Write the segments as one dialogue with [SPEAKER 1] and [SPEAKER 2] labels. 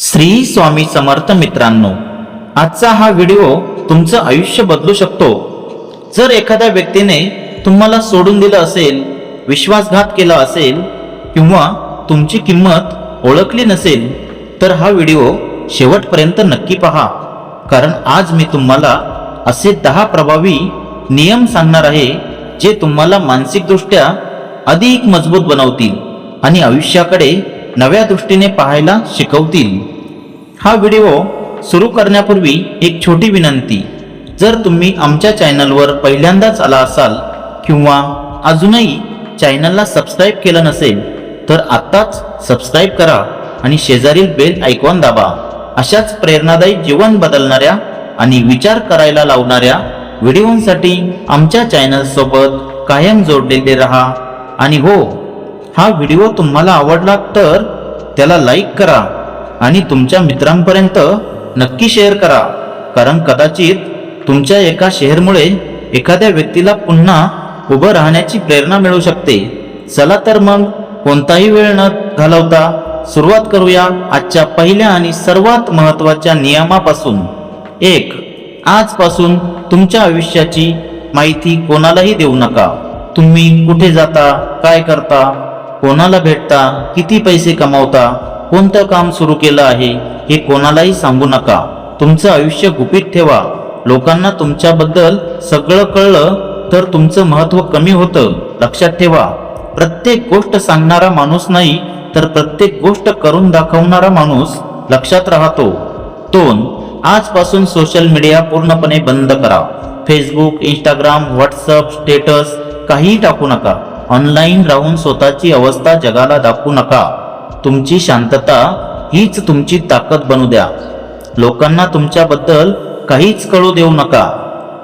[SPEAKER 1] श्री स्वामी समर्थ मित्रांनो, आजचा हा व्हिडिओ तुमचं आयुष्य बदलू शकतो। जर एखाद्या व्यक्तीने तुम्हाला सोडून दिलं असेल, विश्वासघात केला असेल किंवा तुमची किंमत ओळखली नसेल तर हा व्हिडिओ शेवटपर्यंत नक्की पहा, कारण आज मी तुम्हाला असे 10 प्रभावी नियम सांगणार आहे जे तुम्हाला मानसिकदृष्ट्या अधिक मजबूत बनवतील आणि आयुष्याकडे नव्या दृष्टीने पाहायला शिकवतील। हा व्हिडिओ सुरू करण्यापूर्वी एक छोटी विनंती, जर तुम्ही आमच्या चॅनलवर पहिल्यांदाच आला असाल किंवा अजूनही चॅनलला सबस्क्राईब केलं नसेल तर आत्ताच सबस्क्राईब करा आणि शेजारील बेल आयकॉन दाबा। अशाच प्रेरणादायी जीवन बदलणाऱ्या आणि विचार करायला लावणाऱ्या व्हिडिओंसाठी आमच्या चॅनल सोबत कायम जोडलेले रहा। आणि हो, हा व्हिडिओ तुम्हाला आवडला तर त्याला लाईक करा आणि तुमच्या मित्रांपर्यंत नक्की शेअर करा, कारण कदाचित तुमच्या एका शेअरमुळे एखाद्या व्यक्तीला पुन्हा उभं राहण्याची प्रेरणा मिळू शकते। चला तर मग कोणताही वेळ न घालवता सुरुवात करूया आजच्या पहिल्या आणि सर्वात महत्त्वाच्या नियमापासून। 1. आजपासून तुमच्या आयुष्याची माहिती कोणालाही देऊ नका। तुम्ही कुठे जाता, काय करता, कोणाला भेटता, किती पैसे कमावता, कोणतं काम सुरू केलं आहे हे कोणालाही सांगू नका। तुमचं आयुष्य गुपित ठेवा। लोकांना तुमच्याबद्दल सगळं कळलं तर तुमचं महत्त्व कमी होतं। लक्षात ठेवा, प्रत्येक गोष्ट सांगणारा माणूस नाही तर प्रत्येक गोष्ट करून दाखवणारा माणूस लक्षात राहतो। 2. आजपासून सोशल मीडिया पूर्णपणे बंद करा। फेसबुक, इंस्टाग्राम, व्हॉट्सअप स्टेटस काहीही टाकू नका। ऑनलाईन राहून स्वतःची अवस्था जगाला दाखवू नका। तुमची शांतता हीच तुमची ताकद बनू द्या। लोकांना तुमच्याबद्दल काहीच कळू देऊ नका।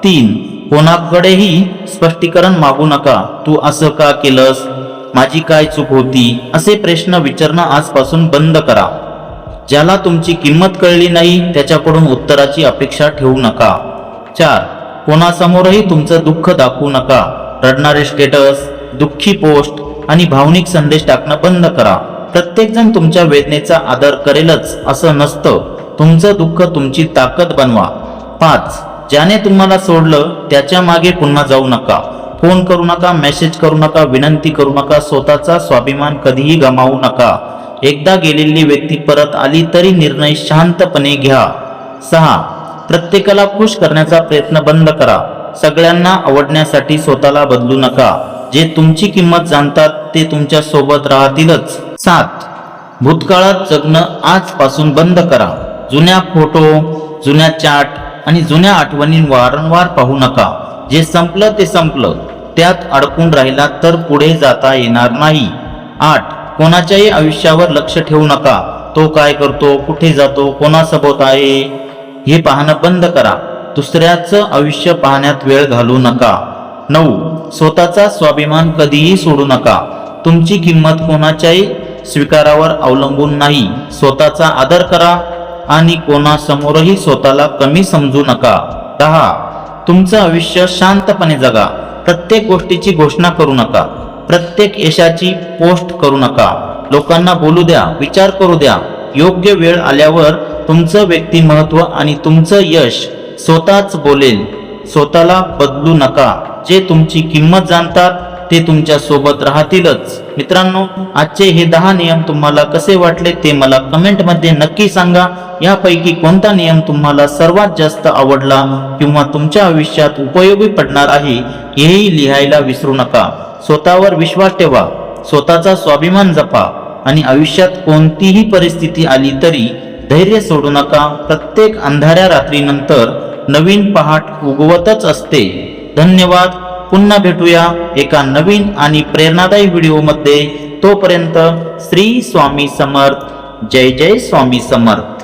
[SPEAKER 1] 3. कोणाकडेही स्पष्टीकरण मागू नका। तू असं का केलंस, माझी काय चूक होती, असे प्रश्न विचारणं आजपासून बंद करा। ज्याला तुमची किंमत कळली नाही त्याच्याकडून उत्तराची अपेक्षा ठेवू नका। 4. कोणासमोरही तुमचं दुःख दाखवू नका। रडणारे स्टेटस, दुःखी पोस्ट आणि भावनिक संदेश टाकणं बंद करा। प्रत्येक जण तुमच्या वेदनेचा आदर करेलच असं नसतं। तुमचं दुःख तुमची ताकद बनवा। 5. ज्याने तुम्हाला सोडलं त्याच्या मागे पुन्हा जाऊ नका। फोन करू नका, मेसेज करू नका, विनंती करू नका। स्वतःचा स्वाभिमान कधीही गमावू नका। एकदा गेलेली व्यक्ती परत आली तरी निर्णय शांतपणे घ्या। 6. प्रत्येकाला खुश करण्याचा प्रयत्न बंद करा। सगळ्यांना आवडण्यासाठी स्वतःला बदलू नका। जे तुमची किंमत जाणतात ते तुमच्या सोबत राहतीलच। 7. भूतकाळात जगणं आजपासून बंद करा। जुन्या फोटो, जुन्या चॅट आणि जुन्या आठवणी वारंवार पाहू नका। जे संपलं ते संपलं, त्यात अडकून राहिला तर पुढे जाता येणार नाही। 8. कोणाच्याही आयुष्यावर लक्ष ठेवू नका। तो काय करतो, कुठे जातो, कोणासोबत आहे हे पाहणं बंद करा। दुसऱ्याचं आयुष्य पाहण्यात वेळ घालवू नका। 9. स्वतःचा स्वाभिमान कधीही सोडू नका। तुमची किंमत कोणाच्याही स्वीकारावर अवलंबून नाही। स्वतःचा आदर करा आणि कोणासमोरही स्वतःला कमी समजू नका। 10. तुमचं आयुष्य शांतपणे जगा। प्रत्येक गोष्टीची घोषणा करू नका। प्रत्येक यशाची पोस्ट करू नका। लोकांना बोलू द्या, विचार करू द्या। योग्य वेळ आल्यावर तुमचं व्यक्तिमत्व आणि तुमचं यश स्वतःच बोलेल। स्वतःला बदलू नका। जे तुमची किंमत जाणतात ते तुमच्या सोबत राहतीलच। मित्रांनो, आजचे हे 10 नियम तुम्हाला कसे वाटले ते मला कमेंटमध्ये नक्की सांगा। यापैकी कोणता नियम तुम्हाला सर्वात जास्त आवडला किंवा तुमच्या आयुष्यात उपयोगी पडणार आहे हेही लिहायला विसरू नका। स्वतःवर विश्वास ठेवा, स्वतःचा स्वाभिमान जपा आणि आयुष्यात कोणतीही परिस्थिती आली तरी धैर्य सोडू नका। प्रत्येक अंधाऱ्या रात्रीनंतर नवीन पहाट उगवतच असते। धन्यवाद। पुन्हा भेटूया एका नवीन आणि प्रेरणादायी व्हिडिओमध्ये। तोपर्यंत श्री स्वामी समर्थ। जय जय स्वामी समर्थ।